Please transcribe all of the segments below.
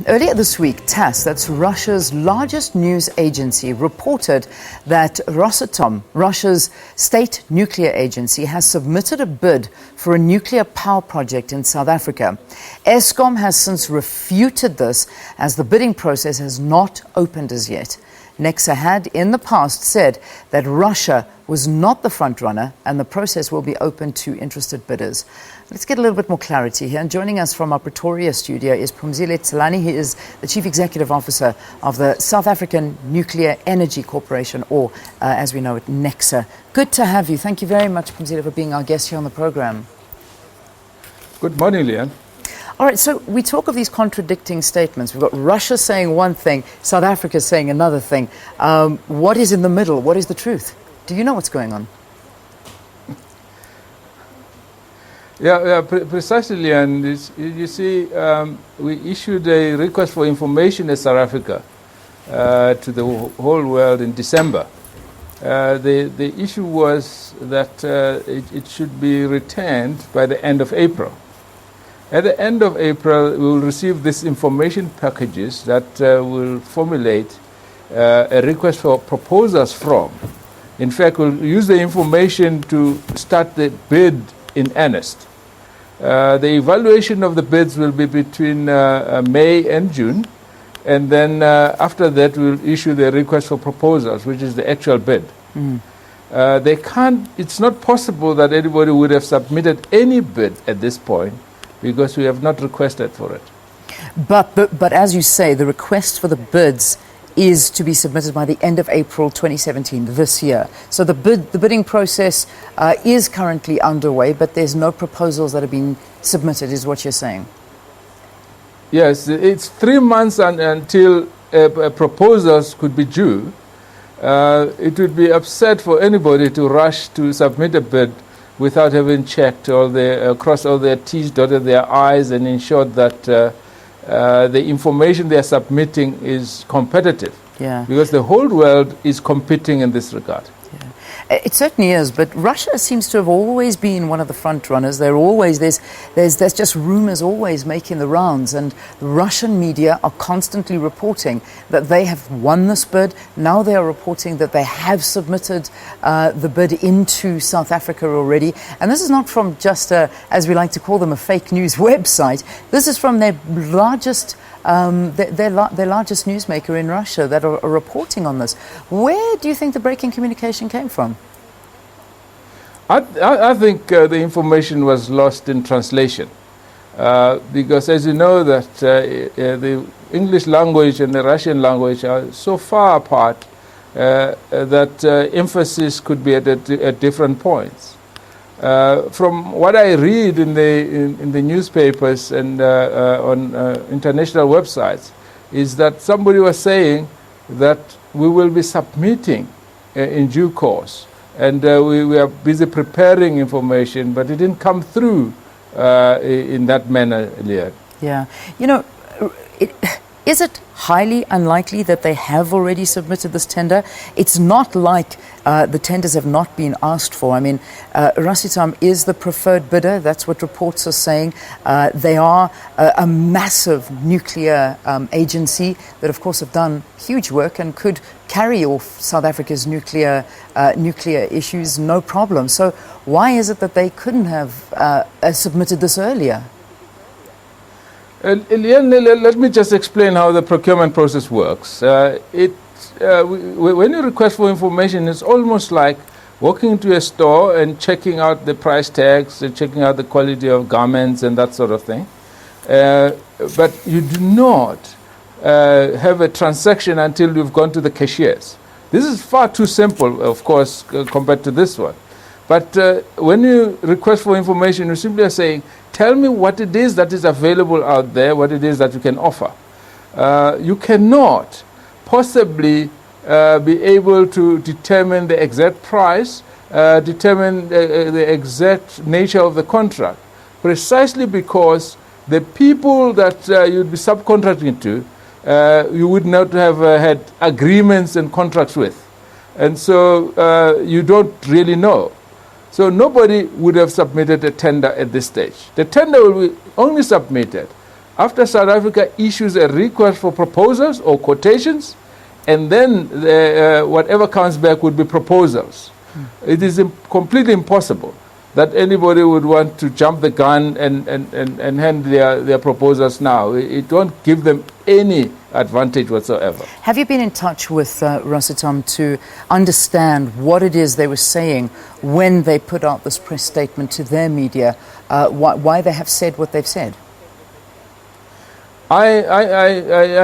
Earlier this week, TASS, that's Russia's largest news agency, reported that Rosatom, Russia's state nuclear agency, has submitted a bid for a nuclear power project in South Africa. Eskom has since refuted this, as the bidding process has not opened as yet. Necsa had in the past said that Russia was not the frontrunner and the process will be open to interested bidders. Let's get a little bit more clarity here. And joining us from our Pretoria studio is Phumzile Tshelane. He is the Chief Executive Officer of the South African Nuclear Energy Corporation, or as we know it, Necsa. Good to have you. Thank you very much, Phumzile, for being our guest here on the program. Good morning, Leanne. All right, so we talk of these contradicting statements. We've got Russia saying one thing, South Africa saying another thing. What is in the middle? What is the truth? Do you know what's going on? Precisely, and you see, we issued a request for information as South Africa to the whole world in December. The issue was that it should be returned by the end of April. At the end of April, we will receive these information packages that will formulate a request for proposals from. In fact, we'll use the information to start the bid in earnest. The evaluation of the bids will be between May and June, and then after that we'll issue the request for proposals, which is the actual bid. It's not possible that anybody would have submitted any bid at this point because we have not requested for it. But as you say, the request for the bids is to be submitted by the end of April 2017, this year. So the bidding process is currently underway, but there's no proposals that have been submitted, is what you're saying? Yes, it's 3 months until proposals could be due. It would be upset for anybody to rush to submit a bid without having checked crossed all their T's, dotted their I's, and ensured that the information they are submitting is competitive. Yeah. Because the whole world is competing in this regard. Yeah. It certainly is, but Russia seems to have always been one of the front runners. There's just rumors always making the rounds, and Russian media are constantly reporting that they have won this bid. Now they are reporting that they have submitted the bid into South Africa already. And this is not from just as we like to call them, a fake news website. This is from their largest their largest newsmaker in Russia that are reporting on this. Where do you think the breaking communication came from? I think the information was lost in translation because, as you know, that the English language and the Russian language are so far apart that emphasis could be at different points. From what I read in the newspapers and on international websites, is that somebody was saying that we will be submitting in due course, and we are busy preparing information, but it didn't come through in that manner, Leah. Yeah, you know, is it highly unlikely that they have already submitted this tender? It's not like the tenders have not been asked for. I mean, Rosatom is the preferred bidder. That's what reports are saying. They are a massive nuclear agency that, of course, have done huge work and could carry off South Africa's nuclear issues, no problem. So why is it that they couldn't have submitted this earlier? Let me just explain how the procurement process works. When you request for information, it's almost like walking into a store and checking out the price tags, and checking out the quality of garments and that sort of thing. But you do not have a transaction until you've gone to the cashiers. This is far too simple, of course, compared to this one. But when you request for information, you simply are saying, tell me what it is that is available out there, what it is that you can offer. You cannot possibly be able to determine the exact price, determine the exact nature of the contract, precisely because the people that you'd be subcontracting to, you would not have had agreements and contracts with. And so you don't really know. So nobody would have submitted a tender at this stage. The tender will be only submitted after South Africa issues a request for proposals or quotations, and then whatever comes back would be proposals. It is completely impossible that anybody would want to jump the gun and hand their proposals now. It won't give them any advantage whatsoever. Have you been in touch with Rosatom to understand what it is they were saying when they put out this press statement to their media, why they have said what they've said? I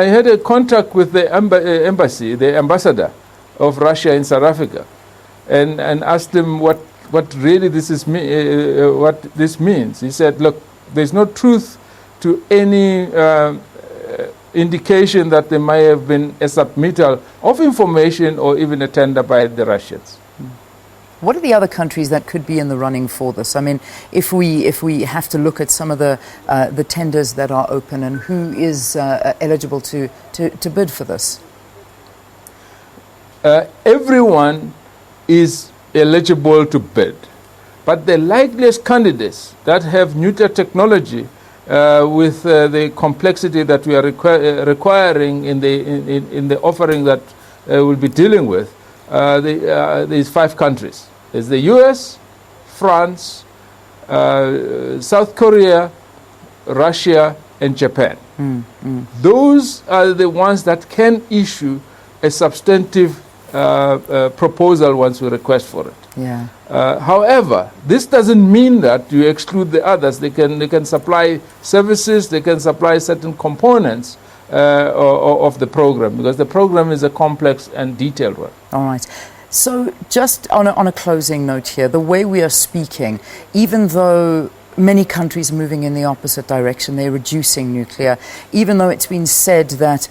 had a contact with the embassy, the ambassador of Russia in South Africa, and asked him what really this is what this means. He said, look, there's no truth to any indication that there may have been a submittal of information or even a tender by the Russians. What are the other countries that could be in the running for this? I mean, if we have to look at some of the tenders that are open, and who is eligible to bid for this? Everyone is eligible to bid, but the likeliest candidates that have nuclear technology with the complexity that we are requiring in the offering that we'll be dealing with, these 5 countries. There's the US, France, South Korea, Russia, and Japan. Those are the ones that can issue a substantive proposal once we request for it. Yeah. However, this doesn't mean that you exclude the others. They can supply services, they can supply certain components of the program, because the program is a complex and detailed one. All right. So just on a closing note here, the way we are speaking, even though many countries are moving in the opposite direction, they're reducing nuclear, even though it's been said that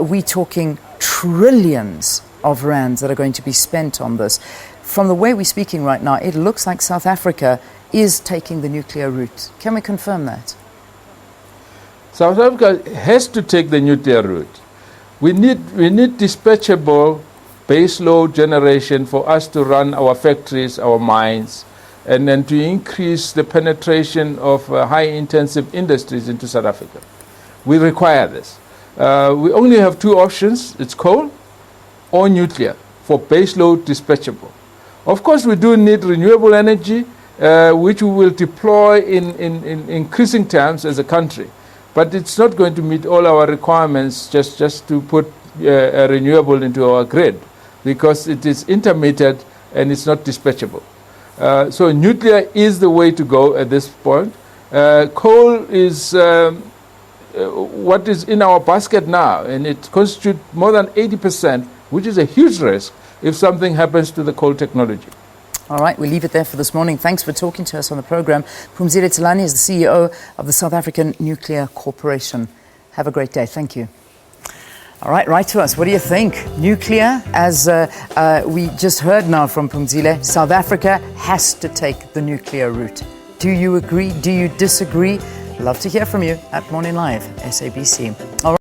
we're talking trillions of rands that are going to be spent on this, from the way we're speaking right now, it looks like South Africa is taking the nuclear route. Can we confirm that? South Africa has to take the nuclear route. We need dispatchable baseload generation for us to run our factories, our mines, and then to increase the penetration of high-intensive industries into South Africa. We require this. We only have 2 options. It's coal or nuclear for baseload dispatchable. Of course, we do need renewable energy, which we will deploy in increasing terms as a country. But it's not going to meet all our requirements just to put a renewable into our grid, because it is intermittent and it's not dispatchable. So nuclear is the way to go at this point. Coal is what is in our basket now, and it constitutes more than 80%, which is a huge risk if something happens to the coal technology. All right, we'll leave it there for this morning. Thanks for talking to us on the program. Phumzile Tshelane is the CEO of the South African Nuclear Corporation. Have a great day. Thank you. All right, write to us. What do you think? Nuclear, as we just heard now from Phumzile, South Africa has to take the nuclear route. Do you agree? Do you disagree? Love to hear from you at Morning Live, SABC. All right.